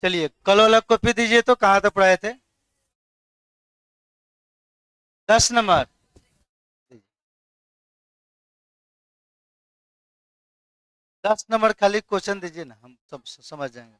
चलिए कल वाला कॉपी दीजिए, तो कहाँ तक पढ़ाए थे? 10 नंबर। 10 नंबर खाली क्वेश्चन दीजिए ना, हम सब समझ जाएंगे।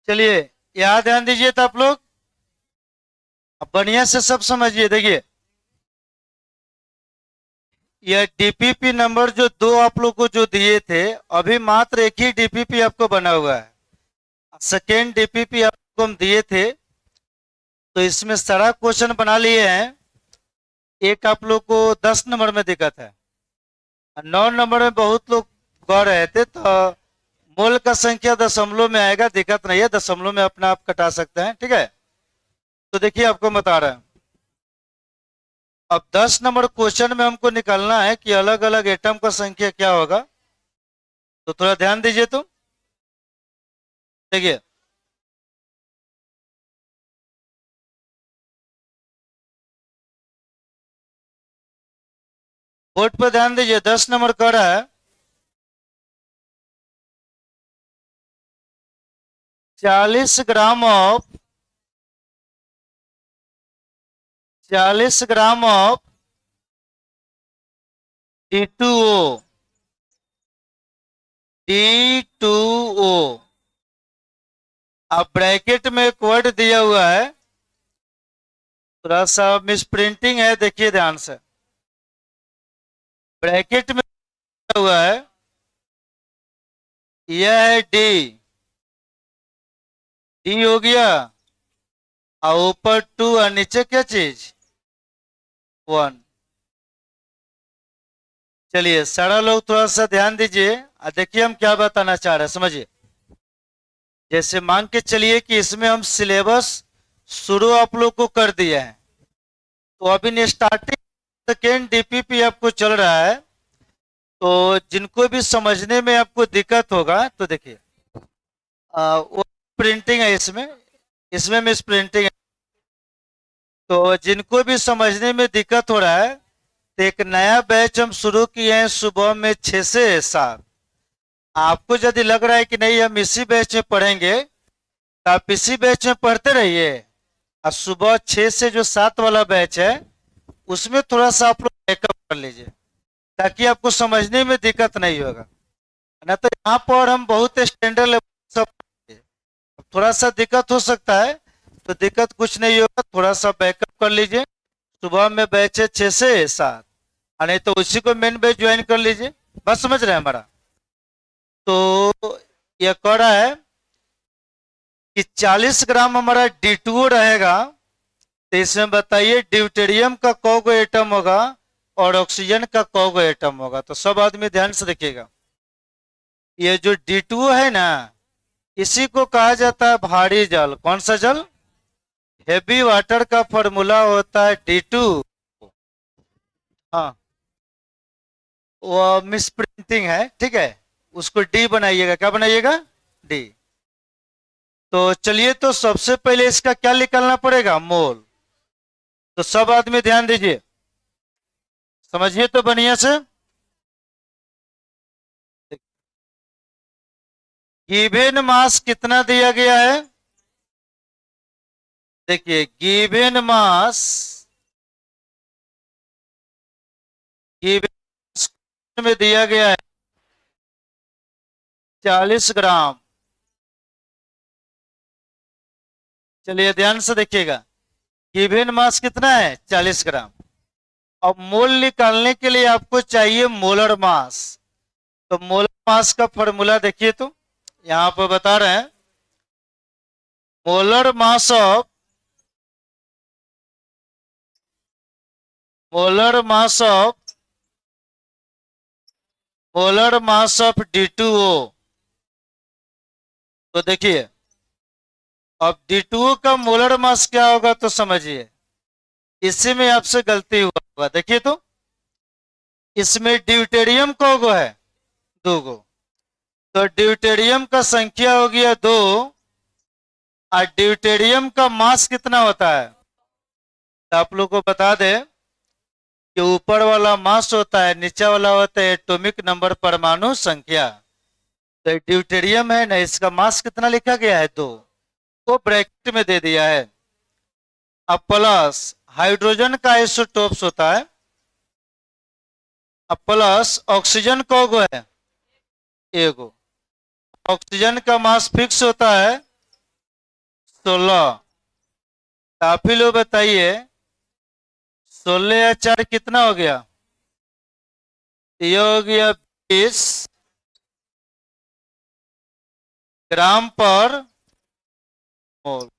चलिए यहाँ ध्यान दीजिए तो आप लोग अब बढ़िया से सब समझिए। देखिए यह डीपीपी नंबर जो दो आप लोग को जो दिए थे, अभी मात्र एक ही डीपीपी आपको बना हुआ है। सेकेंड डीपीपी आपको हम दिए थे, तो इसमें सारा क्वेश्चन बना लिए हैं। एक आप लोग को 10 नंबर में दिक्कत है, 9 नंबर में बहुत लोग गौ रहे थे, तो मूल का संख्या दशमलव में आएगा, दिक्कत नहीं है, दशमलव में अपना आप कटा सकते हैं, ठीक है। तो देखिए आपको बता रहे हैं, अब 10 नंबर क्वेश्चन में हमको निकालना है कि अलग अलग एटम का संख्या क्या होगा। तो थोड़ा ध्यान दीजिए। तो देखिए बोर्ड पर ध्यान दीजिए, 10 नंबर कह रहा है 40 gram of 40 gram of D2O। D2O अब ब्रैकेट में एक वर्ड दिया हुआ है, थोड़ा सा मिस प्रिंटिंग है, देखिए ध्यान से। ब्रैकेट में दिया हुआ है, यह है डी, डी हो गया, और ऊपर 2 और नीचे क्या चीज 1। चलिए सारा लोग थोड़ा सा ध्यान दीजिए और देखिए हम क्या बताना चाह रहे हैं, समझिए। जैसे मान के चलिए कि इसमें हम सिलेबस शुरू आप लोग को कर दिया है, तो अभी स्टार्टिंग सेकेंड डीपीपी आपको चल रहा है, तो जिनको भी समझने में आपको दिक्कत होगा तो देखिए वो प्रिंटिंग है, इसमें इसमें मिस प्रिंटिंग है, तो जिनको भी समझने में दिक्कत हो रहा है, तो एक नया बैच हम शुरू किए हैं सुबह में 6 से 7। आपको यदि लग रहा है कि नहीं हम इसी बैच में पढ़ेंगे, तो आप इसी बैच में पढ़ते रहिए, और सुबह 6 से जो 7 वाला बैच है उसमें थोड़ा सा आप लोग बैकअप कर लीजिए, ताकि आपको समझने में दिक्कत नहीं होगा। ना तो यहाँ पर हम बहुत स्टैंडर्ड लेवल सब, थोड़ा सा दिक्कत हो सकता है, तो दिक्कत कुछ नहीं होगा, थोड़ा सा बैकअप कर लीजिए। सुबह में बैच है 6 से 7, और नहीं तो उसी को मेन बैच ज्वाइन कर लीजिए। बस समझ रहे हैं हमारा? तो यह कह रहा है कि 40 ग्राम हमारा D2O रहेगा, तो इसमें बताइए ड्यूटेरियम का कौगो एटम होगा और ऑक्सीजन का कौगो एटम होगा। तो सब आदमी ध्यान से देखिएगा, ये जो D2O है ना, इसी को कहा जाता है भारी जल। कौन सा जल? हेवी वाटर का फॉर्मूला होता है D2। हाँ वो मिस प्रिंटिंग है, ठीक है, उसको डी बनाइएगा। क्या बनाइएगा? डी। तो चलिए, तो सबसे पहले इसका क्या निकालना पड़ेगा? मोल। तो सब आदमी ध्यान दीजिए, समझिए तो बढ़िया से। गिवन मास कितना दिया गया है? देखिए गिवन मास, गिवन में दिया गया है 40 ग्राम। चलिए ध्यान से देखिएगा, गिवन मास कितना है? 40 ग्राम। अब मोल निकालने के लिए आपको चाहिए मोलर मास। तो मोलर मास का फॉर्मूला देखिए, तो यहां पर बता रहे हैं molar mass of molar mass of molar mass of D2O। तो देखिए अब D2O का मोलर मास क्या होगा तो समझिए, इसी में आपसे गलती हुआ होगा। देखिए तो इसमें ड्यूटेरियम कौगो है, 2 गो। तो ड्यूटेरियम का संख्या हो गया 2, और ड्यूटेरियम का मास कितना होता है? तो आप लोग को बता दें कि ऊपर वाला मास होता है, नीचे वाला होता है एटॉमिक नंबर, परमाणु संख्या। तो ड्यूटेरियम है ना, इसका मास कितना लिखा गया है? 2, को ब्रैकेट में दे दिया है। अब प्लस हाइड्रोजन का आइसोटोप्स होता है, अब प्लस ऑक्सीजन कौगो है? एगो। ऑक्सीजन का मास फिक्स होता है 16। आप ही लोग बताइए 16 या 4 कितना हो गया? ये हो गया 20 ग्राम पर मोल।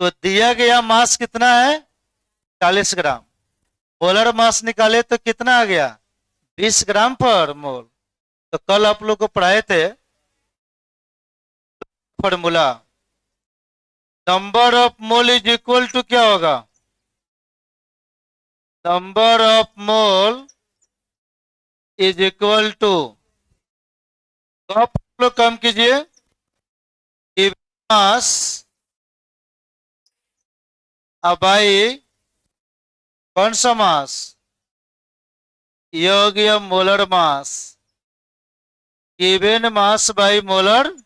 तो दिया गया मास कितना है? 40 ग्राम। मोलर मास निकाले तो कितना आ गया? 20 ग्राम पर मोल। तो कल आप लोग को पढ़ाए थे formula, number of mole is equal to क्या होगा? Number of mole is equal to, तो आप लोग काम कीजिए, मास बाई कौन सा मास? ये हो गया molar mass, given mass by molar.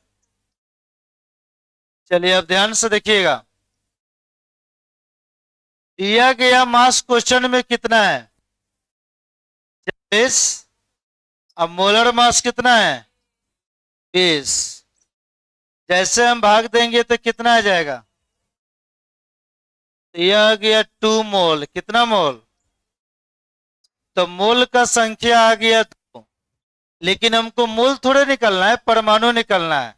चलिए अब ध्यान से देखिएगा, दिया गया मास क्वेश्चन में कितना है? 40। अब मोलर मास कितना है? 20। जैसे हम भाग देंगे तो कितना आ जाएगा? यह आ गया 2 मोल। कितना मोल? तो मोल का संख्या आ गया 2, लेकिन हमको मोल थोड़े निकलना है, परमाणु निकलना है।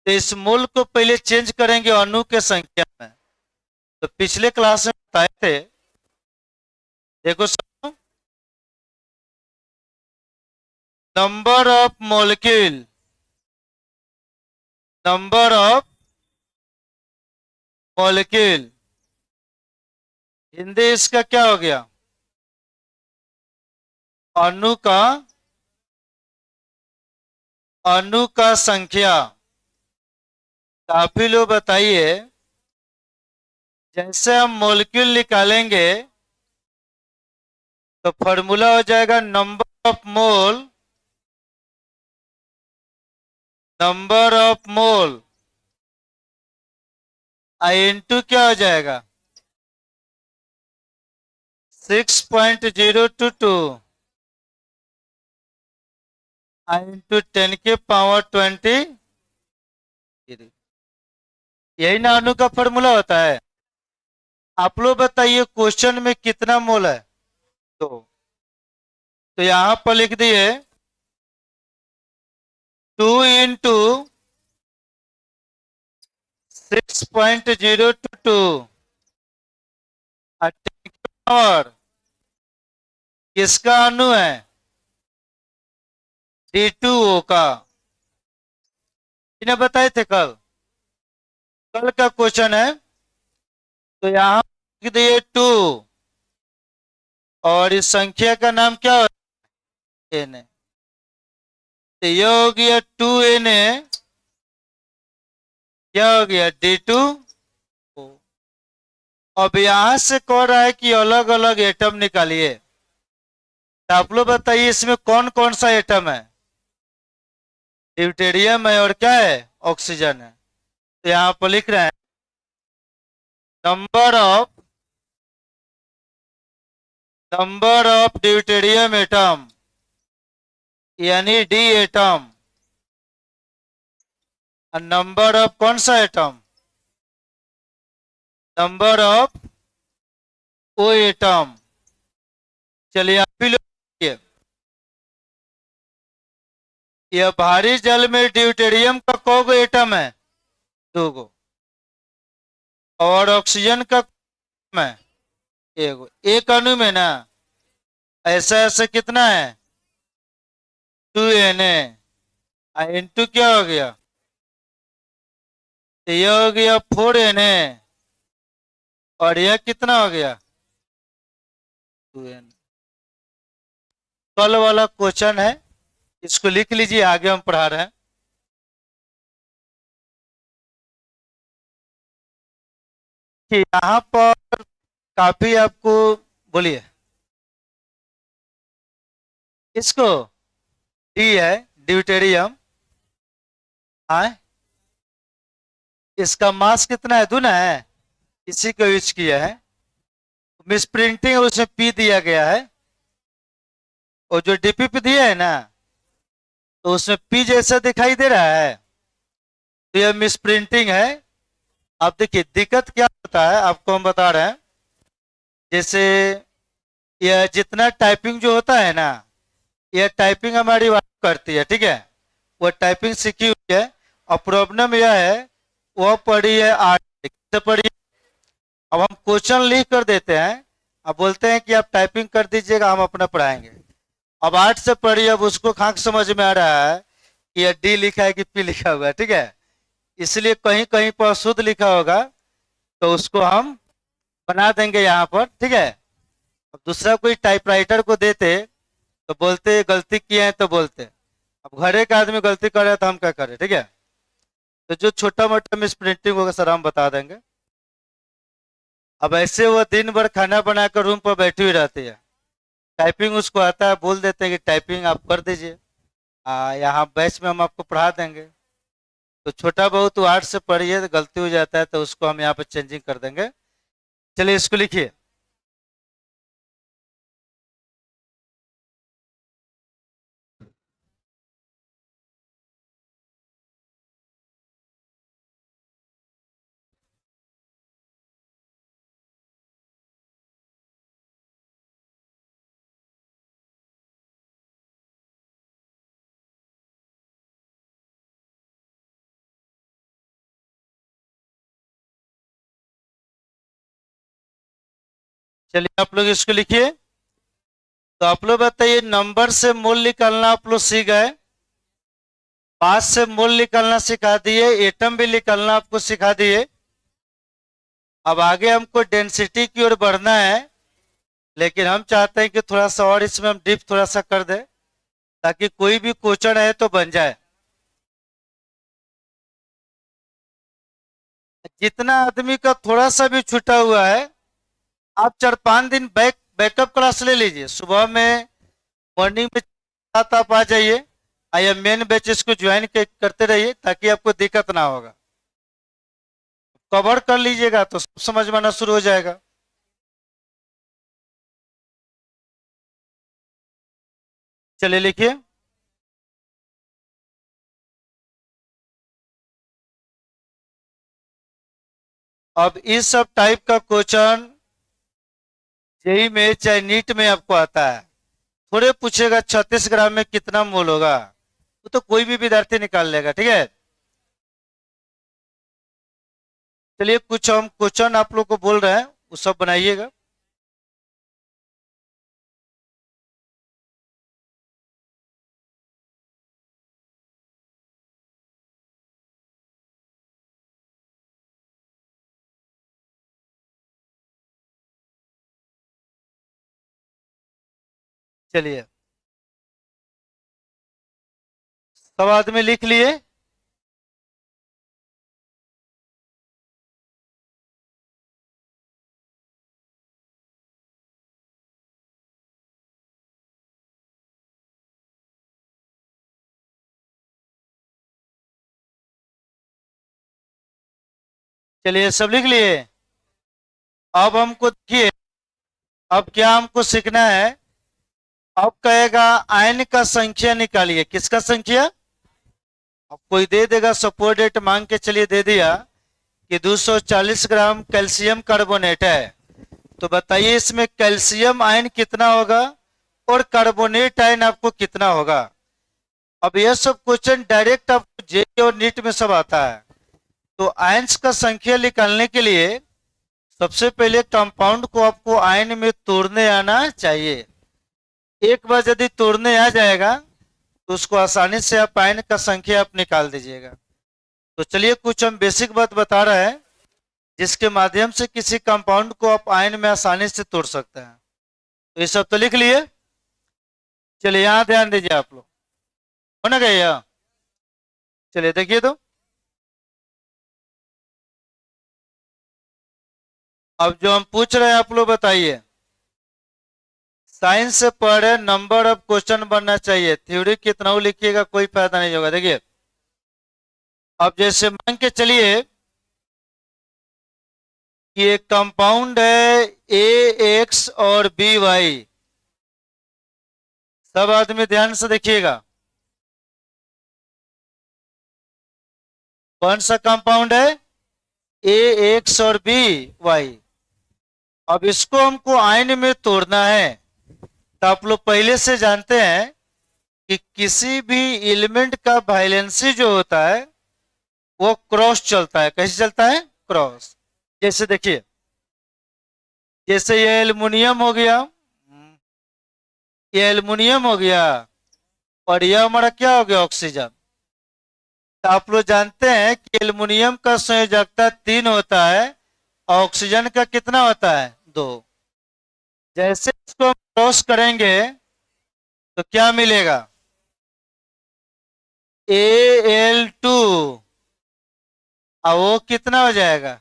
तो इस मोल को पहले चेंज करेंगे अणु के संख्या में। तो पिछले क्लास में बताए थे, देखो number of molecule, number of molecule, Hindi इसका क्या हो गया? अणु का संख्या। काफी लोग बताइए, जैसे हम मॉलिक्यूल निकालेंगे तो फॉर्मूला हो जाएगा number of mole, number of mole into क्या हो जाएगा? 6.022 इंटू 10 के पावर 20। यही ना अणु का फॉर्मूला होता है। आप लोग बताइए क्वेश्चन में कितना मोल है? तो यहां पर लिख दिए 2 इंटू 6.022 और किसका अणु है? D2O का। इन्हें बताए थे कल, कल का क्वेश्चन है। तो यहां लिख दिए 2 और इस संख्या का नाम क्या है? Na। तो ये हो गया 2Na, क्या हो गया? D2। अब यहां से कह रहा है कि अलग अलग एटम निकालिए। तो आप लोग बताइए इसमें कौन कौन सा एटम है? ड्यूटेरियम है और क्या है? ऑक्सीजन है। तो यहां पर लिख रहे हैं नंबर ऑफ ड्यूटेरियम एटम, यानी डी एटम, और नंबर ऑफ कौन सा atom? Number of O atom. चलिए आप भी लोग यह भारी जल में ड्यूटेरियम का कौगो एटम है? 2 गो। और ऑक्सीजन का है 1 गो। एक अणु में ना ऐसा ऐसा कितना है? 2Na। N2 क्या हो गया? तो यह हो गया 4Na। और यह कितना हो गया? 2Na। कल वाला क्वेश्चन है, इसको लिख लीजिए, आगे हम पढ़ा रहे हैं। कि यहाँ पर काफी आपको, बोलिए इसको, डी है ड्यूटेरियम। हाँ, इसका मास कितना है? दूना है। इसी को यूज किया है। मिस प्रिंटिंग उसमें पी दिया गया है, और जो डीपीपी दिया है ना, तो उसमें पी जैसा दिखाई दे रहा है, तो यह मिस प्रिंटिंग है। अब देखिए दिक्कत क्या होता है, आपको हम बता रहे हैं। जैसे यह जितना टाइपिंग जो होता है ना, यह टाइपिंग हमारी वाइफ करती है, ठीक है, वो टाइपिंग सीखी हुई है। और प्रॉब्लम यह है, वह पढ़ी है आर्ट से पढ़ी है। अब हम क्वेश्चन लिख कर देते हैं, अब बोलते हैं कि आप टाइपिंग कर दीजिएगा, हम अपना पढ़ाएंगे। अब आर्ट से पढ़ी, अब उसको खाक समझ में आ रहा है कि यह डी लिखा है कि पी लिखा हुआ है, ठीक है। इसलिए कहीं कहीं पर शुद्ध लिखा होगा, तो उसको हम बना देंगे यहाँ पर, ठीक है। अब दूसरा कोई टाइपराइटर को देते तो बोलते गलती किए हैं, तो बोलते। अब घर एक आदमी गलती कर रहा है तो हम क्या करें, ठीक है। तो जो छोटा मोटा मिस प्रिंटिंग होगा सर हम बता देंगे। अब ऐसे वो दिन भर खाना बनाकर रूम पर बैठी हुई रहती है, टाइपिंग उसको आता है, बोल देते हैं कि टाइपिंग आप कर दीजिए, यहाँ बैच में हम आपको पढ़ा देंगे। तो छोटा बहुत आर्ट से पढ़िए, तो गलती हो जाता है तो उसको हम यहाँ पर चेंजिंग कर देंगे। चलिए इसको लिखिए। चलिए आप लोग इसको लिखिए। तो आप लोग बताइए, नंबर से मूल निकालना आप लोग सीख गए, पास से मूल निकालना सिखा दिए, एटम भी निकालना आपको सिखा दिए। अब आगे हमको डेंसिटी की ओर बढ़ना है, लेकिन हम चाहते हैं कि थोड़ा सा और इसमें हम डिप थोड़ा सा कर दें, ताकि कोई भी क्वेश्चन है तो बन जाए। जितना आदमी का थोड़ा सा भी छूटा हुआ है, आप 4-5 दिन बैकअप क्लास ले लीजिए। सुबह में मॉर्निंग में साथ आप आ जाइए, या मेन बैच इसको ज्वाइन करते रहिए, ताकि आपको दिक्कत ना होगा। कवर कर लीजिएगा तो सब समझ में आना शुरू हो जाएगा। चलिए लिखिए। अब इस सब टाइप का क्वेश्चन जेई में चाहे नीट में आपको आता है, थोड़े पूछेगा 36 ग्राम में कितना मोल होगा, वो तो कोई भी विद्यार्थी निकाल लेगा, ठीक है। चलिए कुछ हम क्वेश्चन आप लोग को बोल रहे हैं, वो सब बनाइएगा। चलिए सब आदमी लिख लिए। चलिए सब लिख लिए। अब हमको देखिए, अब क्या हमको सीखना है। अब कहेगा आयन का संख्या निकालिए। किसका संख्या? अब कोई दे देगा, सपोर्ट डेट मांग के चलिए दे दिया कि 240 ग्राम कैल्शियम कार्बोनेट है। तो बताइए इसमें कैल्शियम आयन कितना होगा और कार्बोनेट आयन आपको कितना होगा। अब यह सब क्वेश्चन डायरेक्ट आपको जेईई और नीट में सब आता है। तो आयंस का संख्या निकालने के लिए सबसे पहले कंपाउंड को आपको आयन में तोड़ने आना चाहिए। एक बार यदि तोड़ने आ जाएगा तो उसको आसानी से आप आयन का संख्या आप निकाल दीजिएगा। तो चलिए कुछ हम बेसिक बात बता रहे हैं जिसके माध्यम से किसी कंपाउंड को आप आयन में आसानी से तोड़ सकते हैं। तो ये सब तो लिख लिए। चलिए यहाँ ध्यान दीजिए आप लोग, हो ना गया? चलिए देखिए तो अब जो हम पूछ रहे हैं आप लोग बताइए। साइंस से पढ़े नंबर ऑफ क्वेश्चन बनना चाहिए, थ्योरी कितना लिखिएगा कोई फायदा नहीं होगा। देखिए अब जैसे मान के चलिए कि एक कंपाउंड है ए एक्स और बी वाई। सब आदमी ध्यान से देखिएगा, कौन सा कंपाउंड है? ए एक्स और बी वाई। अब इसको हमको आयन में तोड़ना है। तो आप लोग पहले से जानते हैं कि किसी भी एलिमेंट का वाइलेंसी जो होता है वो क्रॉस चलता है। कैसे चलता है? क्रॉस। जैसे देखिए, जैसे ये एल्युमिनियम हो गया, ये एल्युमिनियम हो गया और यह हमारा क्या हो गया? ऑक्सीजन। तो आप लोग जानते हैं कि एल्युमिनियम का संयोजकता 3 होता है, ऑक्सीजन का कितना होता है? 2। जैसे इसको हम क्रॉस करेंगे तो क्या मिलेगा? Al2। अब वो कितना हो जाएगा?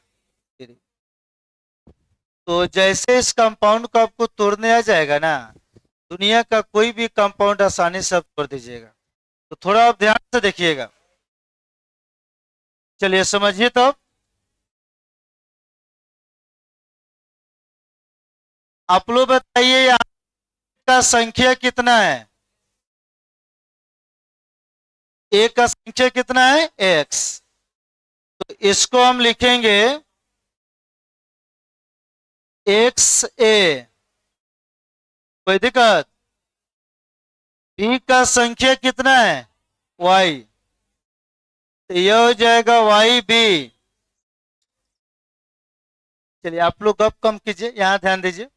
तो जैसे इस कंपाउंड को आपको तोड़ने आ जाएगा ना, दुनिया का कोई भी कंपाउंड आसानी से आप तोड़ दीजिएगा। तो थोड़ा आप ध्यान से देखिएगा। चलिए समझिए तो आप लोग बताइए यहाँ का संख्या कितना है? ए का संख्या कितना है? एक्स। तो इसको हम लिखेंगे एक्स ए। कोई दिक्कत? बी का संख्या कितना है? वाई। तो यह हो जाएगा वाई बी। चलिए आप लोग गप कम कीजिए, यहां ध्यान दीजिए।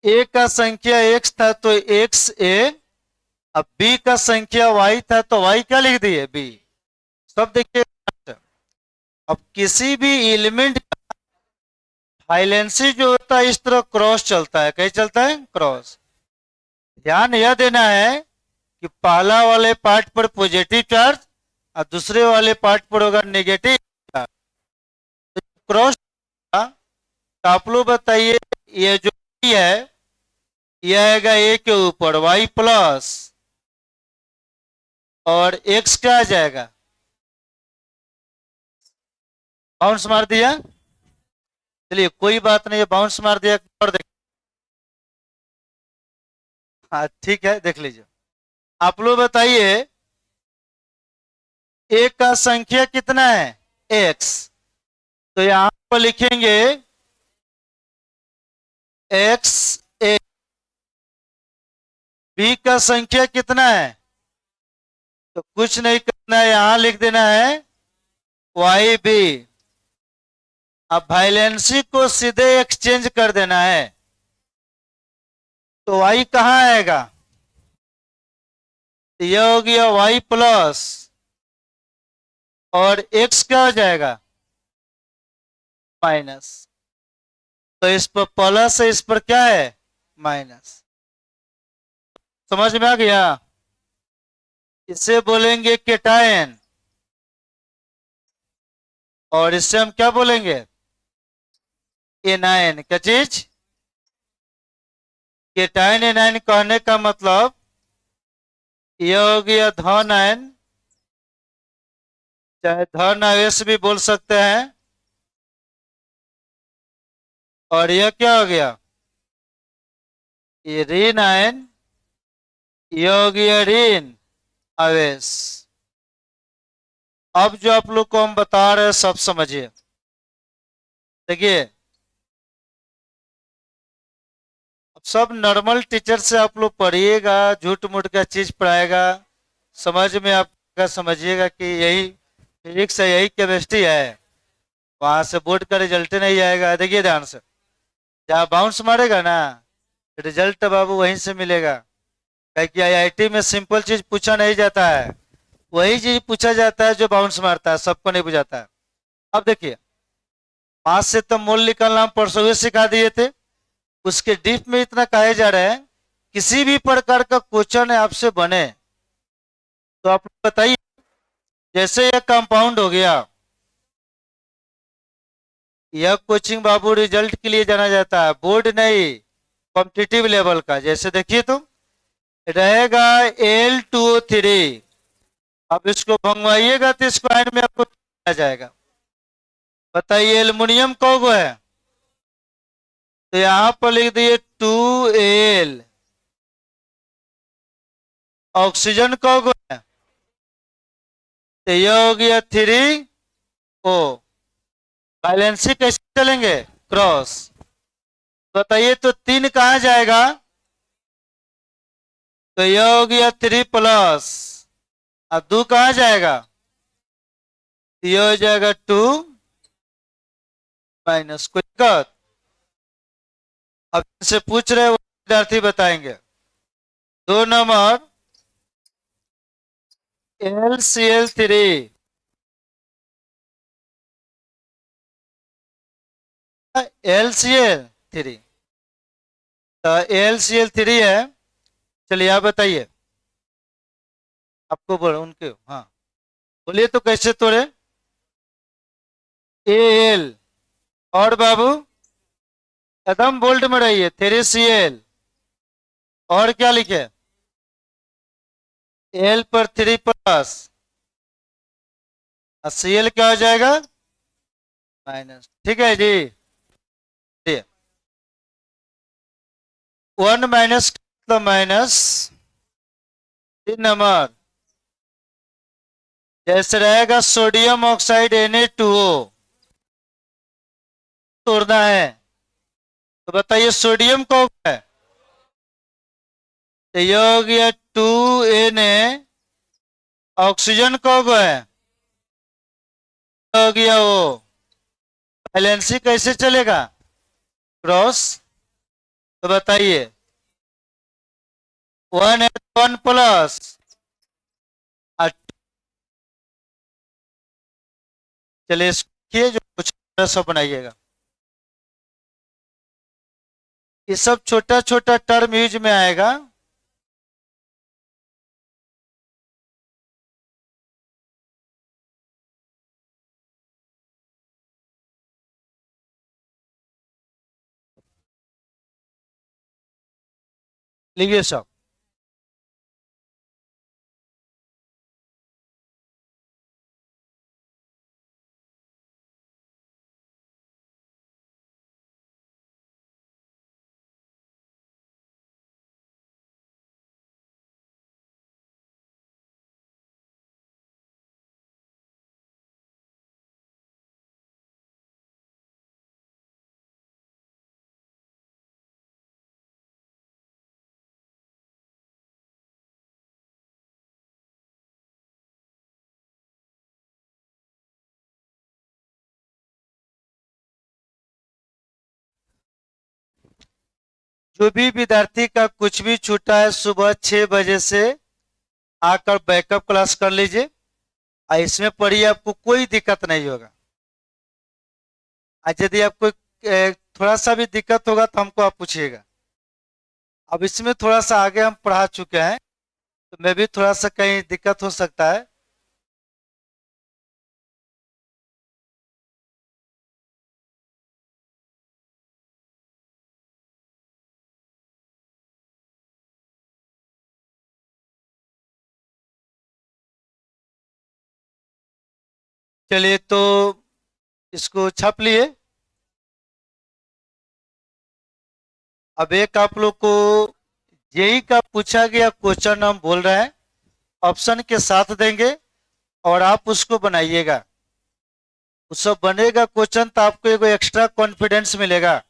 ए का संख्या एक्स था तो एक्स ए, अब बी का संख्या वाई था तो वाई क्या लिख दिए? बी। सब देखिए, अब किसी भी एलिमेंट का वाइलेंसी जो होता है इस तरह क्रॉस चलता है। कैसे चलता है? क्रॉस। ध्यान यह देना है कि पहला वाले पार्ट पर पॉजिटिव चार्ज और दूसरे वाले पार्ट पर होगा नेगेटिव चार्ज। क्रॉस तो आप लोग बताइए, ये जो है यह आएगा ए के ऊपर वाई प्लस, और एक्स क्या आ जाएगा? बाउंस मार दिया। चलिए कोई बात नहीं है, बाउंस मार दिया और देख। हाँ ठीक है, देख लीजिए। आप लोग बताइए ए का संख्या कितना है? एक्स। तो यहां पर लिखेंगे एक्स ए। बी का संख्या कितना है? तो कुछ नहीं करना है, यहां लिख देना है वाई बी। अब वाइलेंसी को सीधे एक्सचेंज कर देना है। तो वाई कहां आएगा? यह हो गया वाई प्लस, और एक्स क्या हो जाएगा? माइनस। तो इस पर प्लस है, इस पर क्या है? माइनस। समझ में आ गया? इसे बोलेंगे केटायन, और इससे हम क्या बोलेंगे? एनायन। क्या चीज? केटायन एनायन कहने का मतलब यह हो गया धन आयन, चाहे धन आवेश भी बोल सकते हैं, और यह क्या हो गया? ये ऋण आयन, यह हो गया ऋण आवेश। अब जो आप लोग को हम बता रहे हैं सब समझिए। देखिए अब सब नॉर्मल टीचर से आप लोग पढ़िएगा, झूठ मूठ का चीज पढ़ाएगा समझ में आपका समझिएगा कि यही फिजिक्स है, यही केमिस्ट्री है। वहां से बोर्ड का रिजल्ट नहीं आएगा। देखिए ध्यान से, जहाँ बाउंस मारेगा ना, रिजल्ट बाबू वहीं से मिलेगा। कि आईआईटी में सिंपल चीज पूछा नहीं जाता है, वही चीज पूछा जाता है जो बाउंस मारता है, सबको नहीं बुझाता है। अब देखिए, मास से तो मोल निकालना हम परसों ही सिखा दिए थे। उसके डीप में इतना कहे जा रहे हैं, किसी भी प्रकार का क्वेश्चन आपसे बने तो आप बताइए। जैसे यह कंपाउंड हो गया, यह कोचिंग बाबू रिजल्ट के लिए जाना जाता है, बोर्ड नहीं, कॉम्पिटिटिव लेवल का। जैसे देखिए तुम, रहेगा Al2O3। अब इसको भंगवाइएगा तो इसको आयन में आपको आ जाएगा। बताइए एल्युमिनियम कौन है, तो यहां पर लिख दिए 2Al। ऑक्सीजन कौन है, तो यह हो गया 3O। बैलेंसी कैसे चलेंगे, क्रॉस। बताइए तो 3 कहाँ जाएगा, तो यह हो गया 3+। अब 2 कहाँ जाएगा, तो यह हो जाएगा 2-। कोई दिक्कत। अब से पूछ रहे वो विद्यार्थी बताएंगे। 2 नंबर LCl3। LCl3, तो LCl3 है। चलिए आप बताइए, आपको बोल उनके, हाँ बोलिए तो कैसे तोड़े। Al, और बाबू एकदम बोल्ड में रहिए, 3Cl। और क्या लिखे, L पर 3+, और Cl क्या हो जाएगा, माइनस। ठीक है जी। 1 माइनस तो माइनस। 3 नंबर, जैसे रहेगा सोडियम ऑक्साइड Na2O, तोड़ना है। तो बताइए सोडियम को है, तो ये हो गया 2Na। ऑक्सीजन को है, हो गया वो। बैलेंसी कैसे चलेगा, क्रॉस। तो बताइए 1+, चलिए इसको जो कुछ सब बनाइएगा। ये सब छोटा छोटा टर्म यूज में आएगा। लिखिए सब। जो भी विद्यार्थी का कुछ भी छूटा है, सुबह 6 बजे से आकर बैकअप क्लास कर लीजिए। और इसमें पढ़िए, आपको कोई दिक्कत नहीं होगा। आज यदि आपको थोड़ा सा भी दिक्कत होगा तो हमको आप पूछिएगा। अब इसमें थोड़ा सा आगे हम पढ़ा चुके हैं, तो मैं भी थोड़ा सा कहीं दिक्कत हो सकता है। चलिए तो इसको छाप लिए। अब एक आप लोग को जेई का पूछा गया क्वेश्चन हम बोल रहे हैं, ऑप्शन के साथ देंगे और आप उसको बनाइएगा। उसको बनेगा क्वेश्चन तो आपको एक एक्स्ट्रा कॉन्फिडेंस मिलेगा।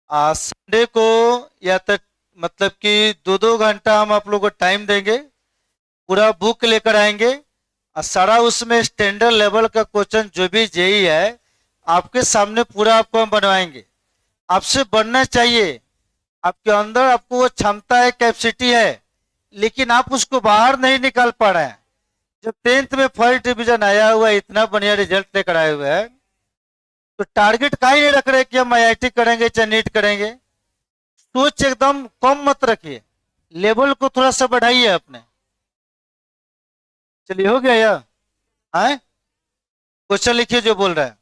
संडे को या तो मतलब कि 2-2 घंटा हम आप लोग को टाइम देंगे, पूरा बुक लेकर आएंगे और सारा उसमें स्टैंडर्ड लेवल का क्वेश्चन जो भी जेई है आपके सामने पूरा आपको हम बनवाएंगे। आपसे बनना चाहिए, आपके अंदर आपको वो क्षमता है, कैपेसिटी है, लेकिन आप उसको बाहर नहीं निकाल पा रहे हैं। जब 10th में फर्स्ट डिवीजन आया हुआ है, इतना बढ़िया रिजल्ट लेकर आए हुए हैं, तो टारगेट का ही नहीं रख रहे कि हम आईआईटी करेंगे चाहे नीट करेंगे। सोच एकदम कम मत रखिए, लेवल को थोड़ा सा बढ़ाइए अपने। चलिए हो गया यह आए, क्वेश्चन लिखिए जो बोल रहा है।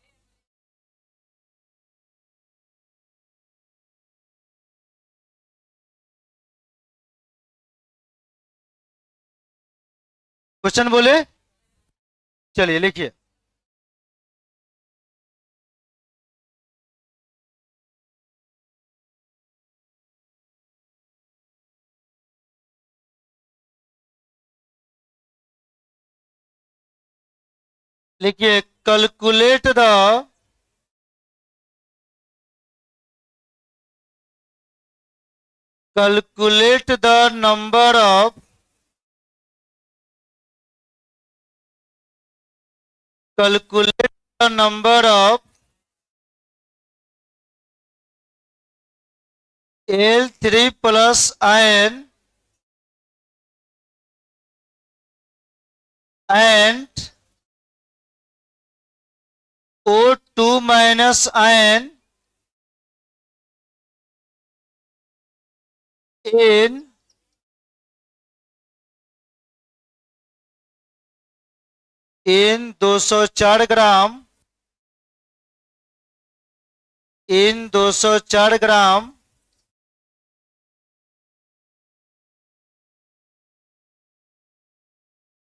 क्वेश्चन बोले, चलिए लिखिए। लिखिए calculate the number of calculate the number of L3 + IN and O2 - IN in in 204 gram, in 204 gram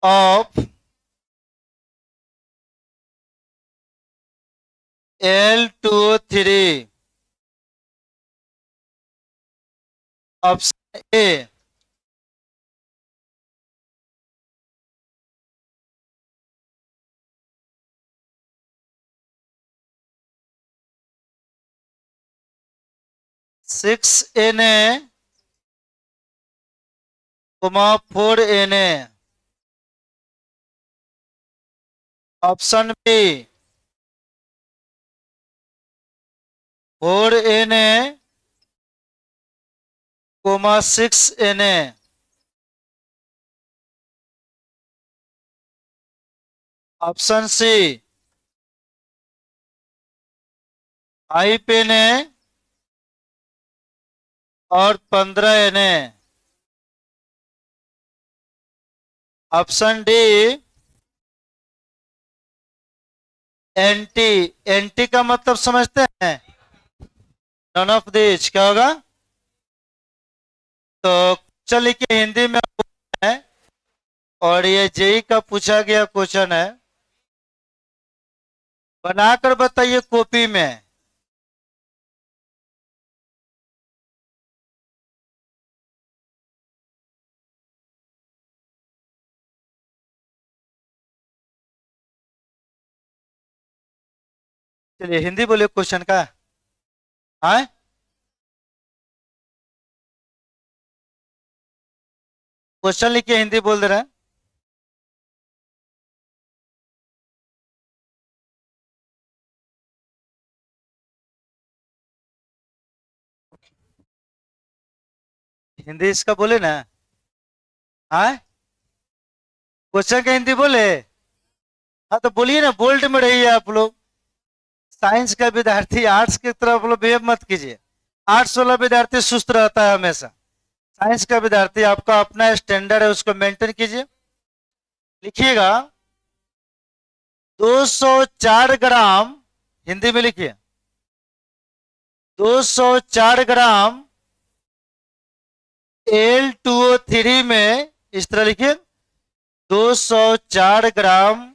of L2O3। Option A 6Na, 4Na। Option B 4Na, 6Na। Option C 5Na और 15Na। Option D anti. Anti का मतलब समझते हैं, none of this क्या होगा। तो चलिए कि हिंदी में है, और ये जेई का पूछा गया क्वेश्चन है, बनाकर बताइए कॉपी में। चलिए हिंदी बोलिए क्वेश्चन का। हाँ क्वेश्चन लिखिए, हिंदी बोल दे रहे हैं। हिंदी इसका बोले ना। हाँ क्वेश्चन का हिंदी बोले। हाँ तो बोलिए ना, बोल्ड में रहिए आप लोग। साइंस का विद्यार्थी आर्ट्स की तरफ लोग बिहेव मत कीजिए। आर्ट्स वाला विद्यार्थी सुस्त रहता है हमेशा। साइंस का विद्यार्थी आपका अपना स्टैंडर्ड है, उसको मेंटेन कीजिए। लिखिएगा 204 ग्राम, हिंदी में लिखिए 204 ग्राम L2O3 में, इस तरह लिखिए 204 ग्राम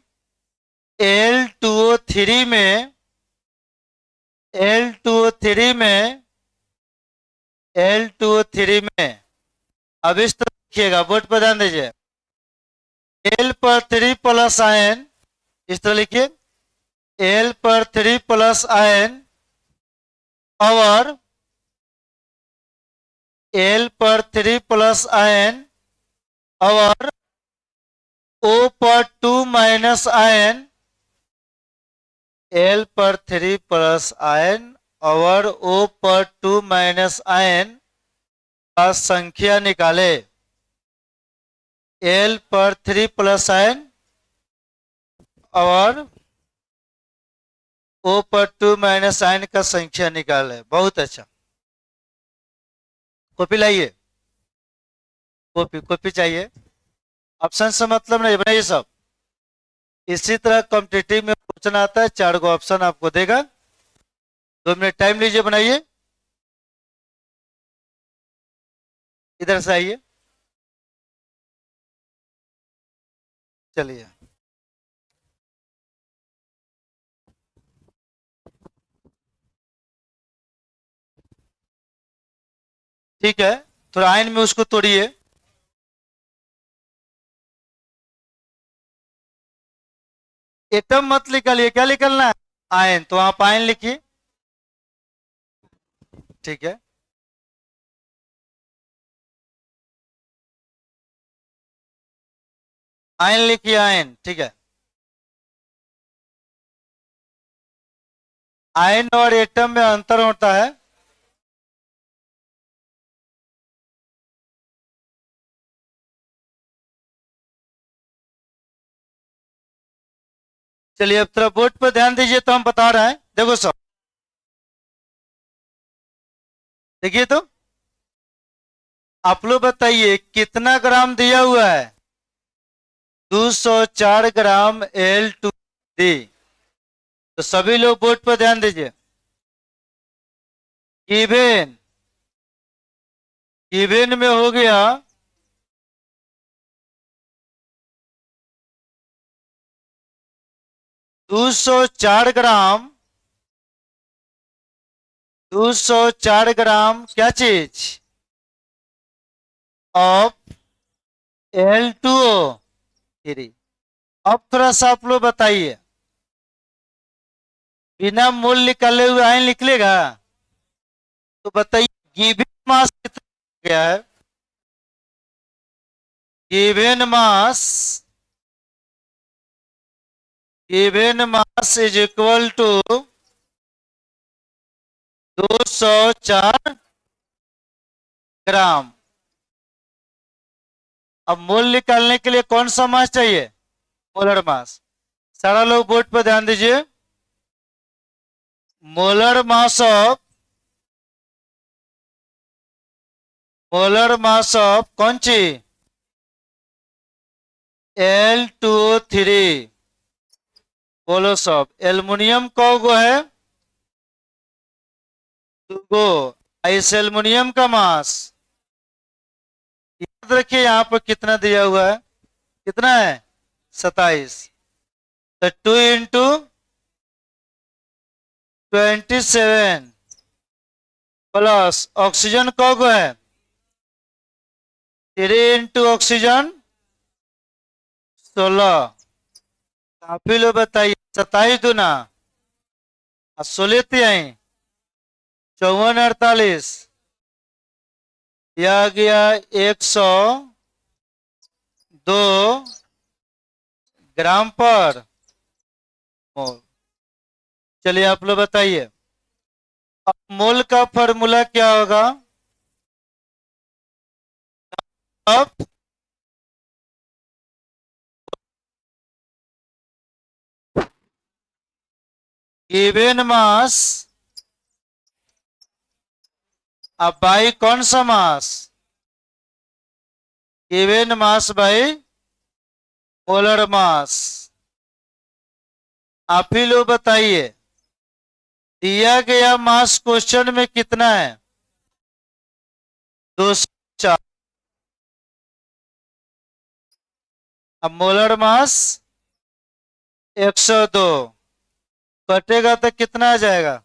L2O3 में, L2O3 में, L2O3 में। अब इस तरह लिखिएगा, बोर्ड पर ध्यान दीजिए। L3 + IN, इस तरह लिखिए L3 + IN और L पर 3 प्लस आयन और O पर 2 माइनस आयन, L पर 3 प्लस आयन और O पर 2 माइनस आयन का संख्या निकाले। L पर 3 प्लस आयन और O पर 2 माइनस आयन का संख्या निकाले। बहुत अच्छा। कॉपी लाइए, कॉपी कॉपी चाहिए, ऑप्शन से मतलब नहीं, बनाइए सब। इसी तरह कॉम्पिटिटिव में क्वेश्चन आता है, 4 गो ऑप्शन आपको देगा। 2 मिनट टाइम लीजिए, बनाइए। इधर से आइए, चलिए। ठीक है, थोड़ा आयन में उसको तोड़िए। एटम मत निकालिए, क्या निकलना है? आयन। तो आप आयन लिखिए। ठीक है, आयन लिखिए, आयन। ठीक है, आयन और एटम में अंतर होता है। चलिए अब थोड़ा बोर्ड पर ध्यान दीजिए, तो हम बता रहे हैं। देखो सब, देखिए तो, आप लोग बताइए कितना ग्राम दिया हुआ है? 204 ग्राम L2D। तो सभी लोग बोर्ड पर ध्यान दीजिए। गिवन, गिवन में हो गया 204 ग्राम, 204 ग्राम क्या चीज? Of L2O3। अब थोड़ा सा आप लोग बताइए, बिना मूल निकाले हुए आयन निकलेगा? तो बताइए गिवन मास कितना गया है? Given mass, given mass is equal to 204 gram. अब मूल निकालने के लिए कौन सा मास चाहिए? Molar mass. सारा लोग बोर्ड पर ध्यान दीजिए। Molar mass of, molar mass of कौन सी? L2O3। बोलो सब, एल्युमिनियम कौगो है? 2 गो। इस एल्युमिनियम का मास याद रखिए, यहां पर कितना दिया हुआ है? कितना है? 27। तो 2 इंटू 27 प्लस ऑक्सीजन कौगो है? 3 इंटू ऑक्सीजन 16। काफी लोग बताइए, 27 दूना 16 तिहाई 54 48, यह गया 102 ग्राम पर मोल। चलिए आप लोग बताइए, अब मोल का फॉर्मूला क्या होगा? अब गिवन मास, अब बाई कौन सा mass? Given mass by molar mass. आप ही लोग बताइए, दिया गया मास क्वेश्चन में कितना है? 204। अब मोलर मास 102 कटेगा तो कितना आ जाएगा?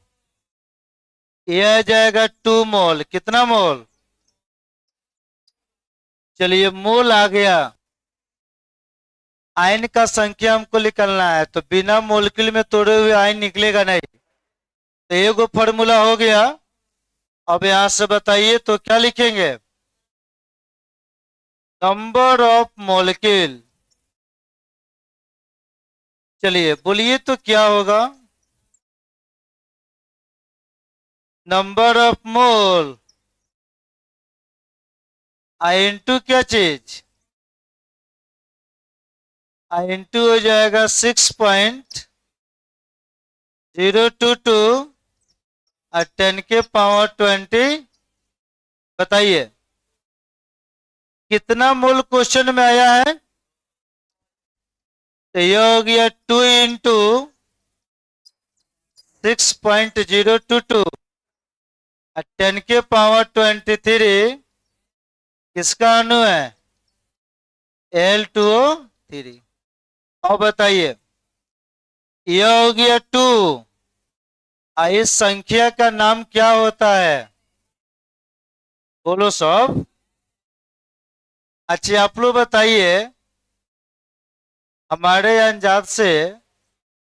यह आ जाएगा 2 मोल। कितना मोल? चलिए मोल आ गया। आयन का संख्या हमको निकालना है, तो बिना मोलकिल में तोड़े हुए आयन निकलेगा नहीं। तो एगो फॉर्मूला हो गया। अब यहां से बताइए तो क्या लिखेंगे? Number of molecule. चलिए बोलिए तो क्या होगा? Number of mole I into क्या चीज? आई इंटू हो जाएगा 6.022 और 10 के पावर 20। बताइए कितना मोल क्वेश्चन में आया है? तो यह हो गया 2 into 6.022 और 10 के पावर 23 किसका अणु है? Al2O3। और बताइए यह हो गया 2। इस संख्या का नाम क्या होता है? बोलो सब। अच्छा आप लोग बताइए, हमारे अंदाज से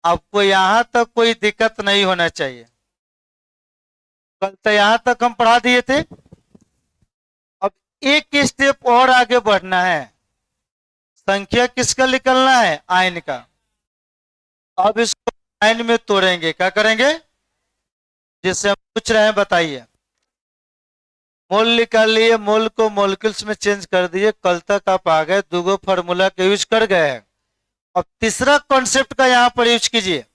आपको यहां तक कोई दिक्कत नहीं होना चाहिए। कल तो यहां तक हम पढ़ा दिए थे। अब एक स्टेप और आगे बढ़ना है। संख्या किसका निकलना है? आयन का। अब इसको आयन में तोड़ेंगे। क्या करेंगे? जिससे हम पूछ रहे हैं बताइए। मोल निकाल लिए, मोल को मोलिक्यूल्स में चेंज कर दिए, कल तक आप आ गए, दूगो फॉर्मूला के यूज कर गए हैं। अब तीसरा कॉन्सेप्ट का यहां पर यूज कीजिए।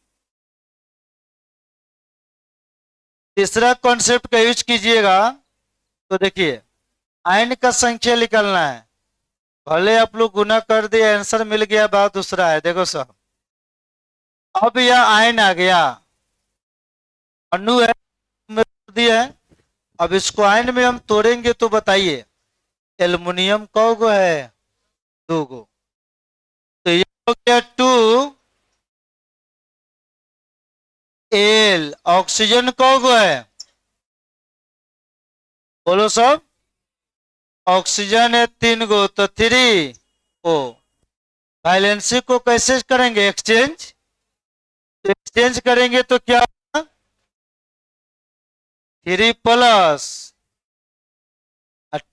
तीसरा कॉन्सेप्ट का यूज कीजिएगा तो देखिए आयन का संख्या निकालना है। भले आप लोग गुना कर दिए, आंसर मिल गया, बात दूसरा है। देखो साहब, अब यह आयन आ गया, अणु है में दिया है। अब इसको आयन में हम तोड़ेंगे तो बताइए एल्युमिनियम कौगो है? 2 गो। तो ये हो गया 2L। ऑक्सीजन कौगो है? बोलो सब। ऑक्सीजन है 3 गो तो 3O। वैलेंसी को कैसे करेंगे? एक्सचेंज। तो एक्सचेंज करेंगे तो क्या? 3 प्लस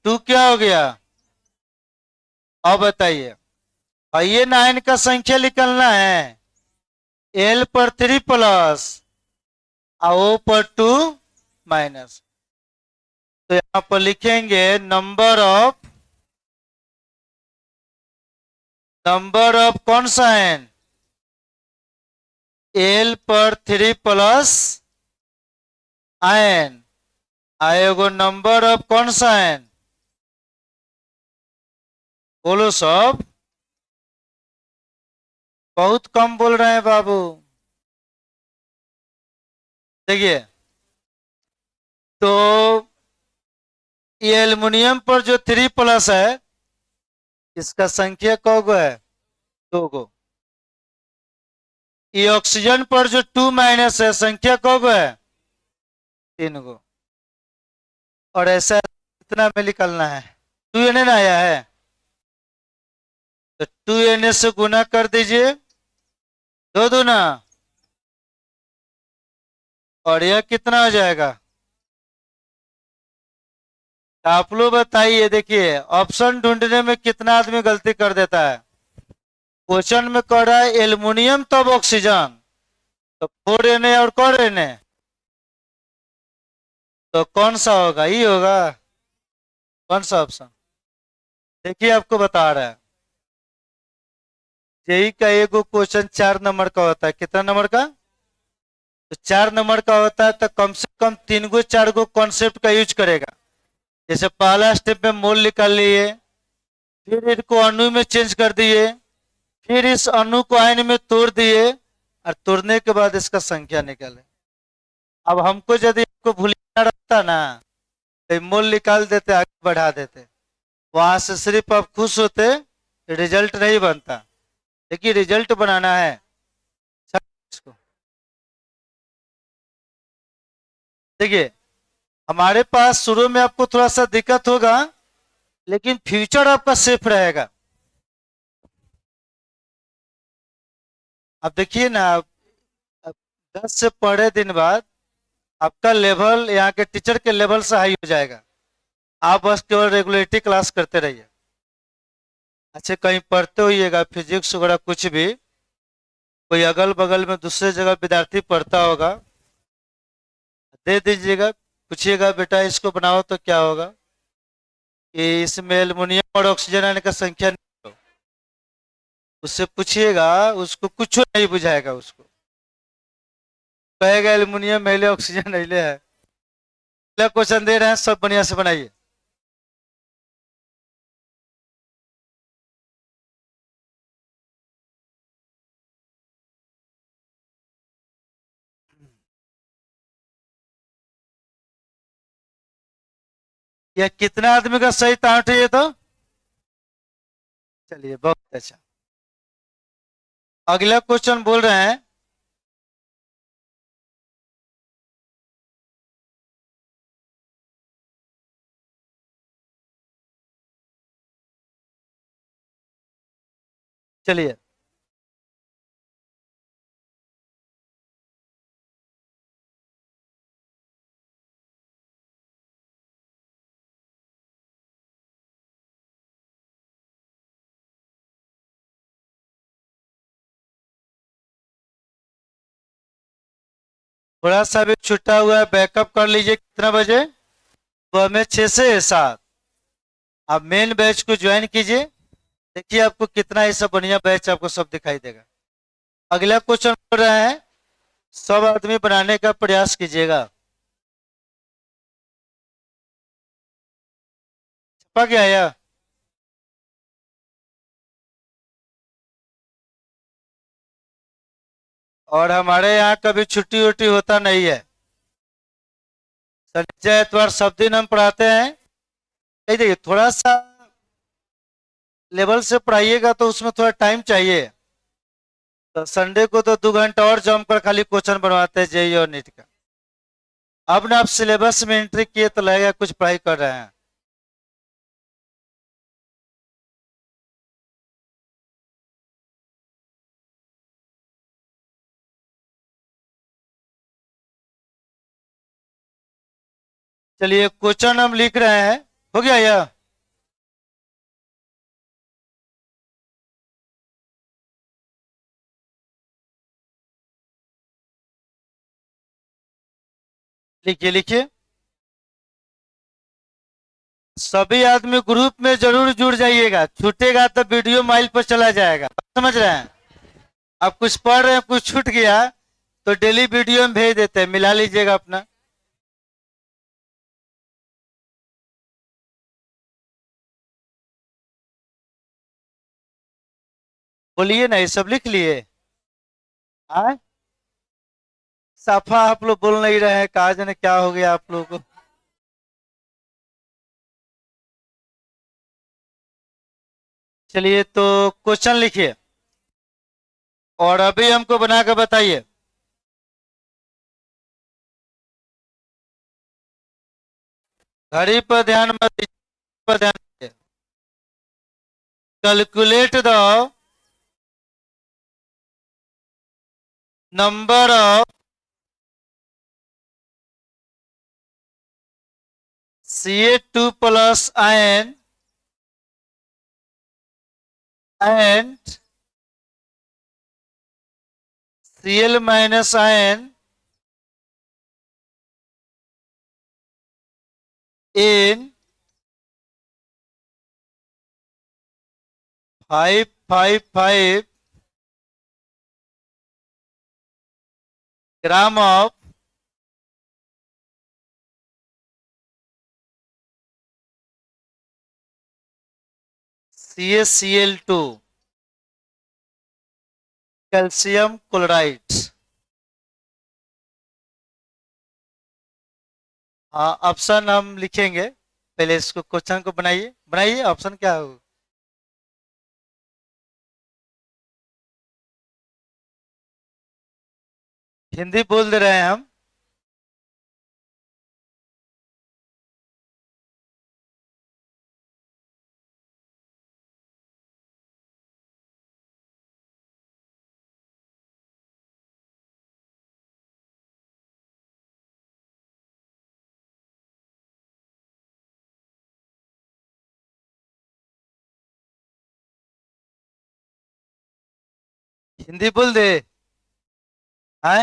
2 क्या हो गया? अब बताइए, ये 9 का संख्या निकलना है। L पर 3 प्लस O पर 2 माइनस। तो यहां पर लिखेंगे नंबर ऑफ कौन सा है? L पर 3 प्लस आयन आएगो नंबर ऑफ कौन सा है? बोलो सब। बहुत कम बोल रहे हैं बाबू। देखिए तो ये एल्युमिनियम पर जो 3 प्लस है इसका संख्या कौगो है? 2 गो। ये ऑक्सीजन पर जो 2 माइनस है संख्या कौगो है? 3 गो। और ऐसा कितना में निकलना है? 2Na आया है तो 2Na से गुना कर दीजिए, 2 दूना, और यह कितना हो जाएगा? आप लोग बताइए। देखिए ऑप्शन ढूंढने में कितना आदमी गलती कर देता है। क्वेश्चन में कह रहा है एल्युमिनियम तब ऑक्सीजन, तो 4Na और कौन Na, तो कौन सा होगा? ये होगा। कौन सा ऑप्शन? देखिए आपको बता रहा है, जेई का एगो क्वेश्चन 4 नंबर का होता है। कितना नंबर का? तो 4 नंबर का होता है तो कम से कम 3 गो 4 गो कॉन्सेप्ट का यूज करेगा। जैसे पहला स्टेप में मोल निकाल लिए, फिर इनको अणु में चेंज कर दिए, फिर इस अणु को आयन में तोड़ दिए, और तोड़ने के बाद इसका संख्या निकाले। अब हमको यदि आपको भूलना रहता ना तो मोल निकाल देते, आगे बढ़ा देते। वहां से सिर्फ आप खुश होते, रिजल्ट नहीं बनता। देखिए रिजल्ट बनाना है इसको। देखिए हमारे पास शुरू में आपको थोड़ा सा दिक्कत होगा, लेकिन फ्यूचर आपका सेफ रहेगा। अब देखिए ना, अब 10 से 15 दिन बाद आपका लेवल यहाँ के टीचर के लेवल से हाई हो जाएगा। आप बस केवल रेगुलरिटी क्लास करते रहिए। अच्छा, कहीं पढ़ते होइएगा फिजिक्स वगैरह कुछ भी, कोई अगल बगल में दूसरे जगह विद्यार्थी पढ़ता होगा, दे दीजिएगा, पूछिएगा बेटा इसको बनाओ तो क्या होगा कि इसमें एल्युमिनियम और ऑक्सीजन आने का संख्या नहीं हो। उससे पूछिएगा, उसको कुछ नहीं बुझाएगा, उसको कहेगा एल्युमिनियम मैले ऑक्सीजन नहीं है। अगला क्वेश्चन दे रहे हैं, सब बढ़िया से बनाइए। यह कितना आदमी का सही तांट है ये तो? चलिए बहुत अच्छा। अगला क्वेश्चन बोल रहे हैं, चलिए थोड़ा सा भी छुट्टा हुआ है बैकअप कर लीजिए। कितना बजे? तो हमें 6 से 7। आप मेन बैच को ज्वाइन कीजिए, देखिए आपको कितना ही सब बढ़िया बैच आपको सब दिखाई देगा। अगला क्वेश्चन बोल रहे हैं, सब आदमी बनाने का प्रयास कीजिएगा। छपा गया या? और हमारे यहाँ कभी छुट्टी उट्टी होता नहीं है। शनिवार इतवार सब दिन हम पढ़ाते हैं। नहीं, देखिए थोड़ा सा लेवल से पढ़ाइएगा तो उसमें थोड़ा टाइम चाहिए। तो संडे को तो 2 घंटा और जम कर खाली क्वेश्चन बनवाते हैं जेई और नीट का। अब ना आप सिलेबस में एंट्री किए तो लगेगा कुछ पढ़ाई कर रहे हैं। चलिए क्वेश्चन हम लिख रहे हैं, हो गया यह? लिखिए लिखिए। सभी आदमी ग्रुप में जरूर जुड़ जाइएगा, छूटेगा तो वीडियो माइल पर चला जाएगा। समझ रहे हैं? आप कुछ पढ़ रहे हैं कुछ छूट गया तो डेली वीडियो में भेज देते हैं, मिला लीजिएगा अपना। बोलिए ना, ये सब लिख लिए? हाँ, साफा आप लोग बोल नहीं रहे हैं, कहा जाने क्या हो गया आप लोगों को। चलिए तो क्वेश्चन लिखिए और अभी हमको बना कर बताइए। घड़ी पर ध्यान मत दीजिए, पर ध्यान दीजिए। Calculate the number of Ca2 plus ion and Cl- ion in 555 gram of CaCl2 calcium chloride. हाँ, ऑप्शन हम लिखेंगे, पहले इसको क्वेश्चन को बनाइए, बनाइए ऑप्शन क्या हो। हिंदी बोल दे रहे हैं हम। हिंदी बोल दे। है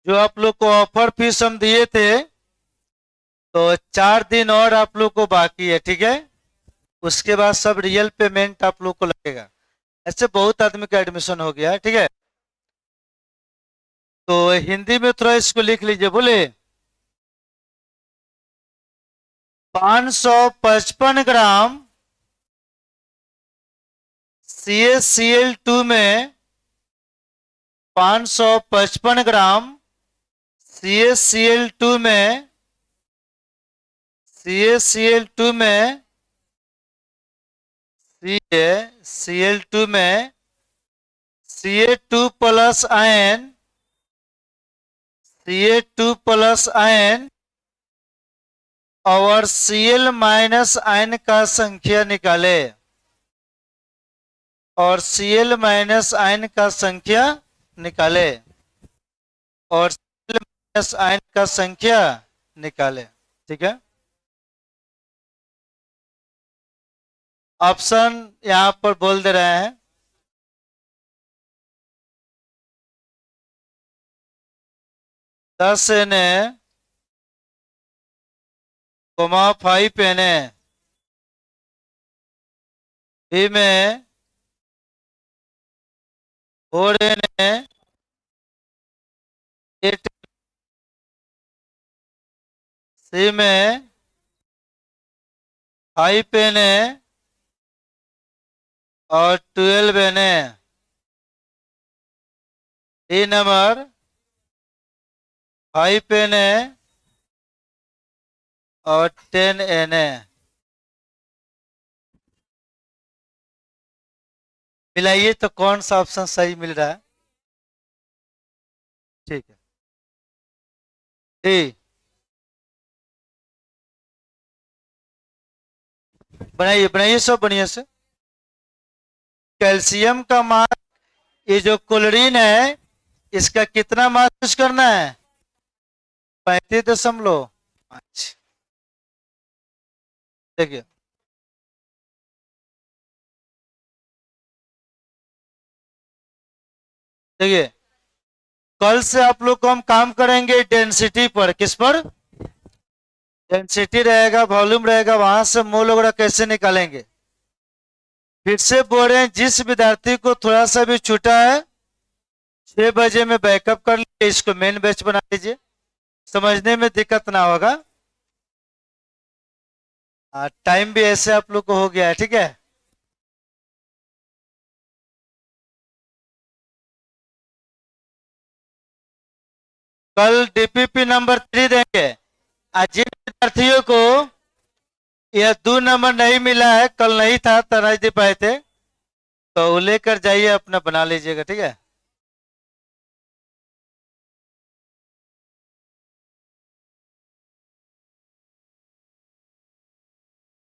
जो आप लोग को ऑफर फीस हम दिए थे, तो 4 दिन और आप लोग को बाकी है, ठीक है। उसके बाद सब रियल पेमेंट आप लोग को लगेगा। ऐसे बहुत आदमी का एडमिशन हो गया है, ठीक है। तो हिंदी में थोड़ा इसको लिख लीजिए, बोले 555 ग्राम CaCl2 में 555 ग्राम CaCl2 में CaCl2 में CaCl2 में Ca2 प्लस आयन और Cl माइनस आयन का संख्या निकाले, और Cl माइनस आयन का संख्या निकाले, और Cl माइनस आयन का संख्या निकाले, ठीक है। ऑप्शन यहां पर बोल दे रहे हैं। 10 Na, 5 Na, बी में 4Na, 8, सी में 5Na और 12Na, डी नंबर 5Na और 10Na। मिलाइए तो कौन सा ऑप्शन सही मिल रहा है। ठीक है, डी बनाइए, बनाइए सब बढ़िया से। कैल्शियम का मास, ये जो क्लोरीन है, इसका कितना मास यूज करना है? 35.5। देखिए, देखिए कल से आप लोग को हम काम करेंगे डेंसिटी पर। किस पर? डेंसिटी रहेगा, वॉल्यूम रहेगा, वहां से मोल वगैरह कैसे निकालेंगे। फिर से बोल रहे हैं, जिस विद्यार्थी को थोड़ा सा भी छूटा है 6 बजे में बैकअप कर लीजिए, इसको मेन बैच बना लीजिए, समझने में दिक्कत ना होगा। टाइम भी ऐसे आप लोग को हो गया है, ठीक है। कल डीपीपी नंबर 3 देंगे। आज जिन विद्यार्थियों को यह 2 नंबर नहीं मिला है, कल नहीं था तो नहीं दे पाए थे, तो लेकर जाइए, अपना बना लीजिएगा, ठीक है।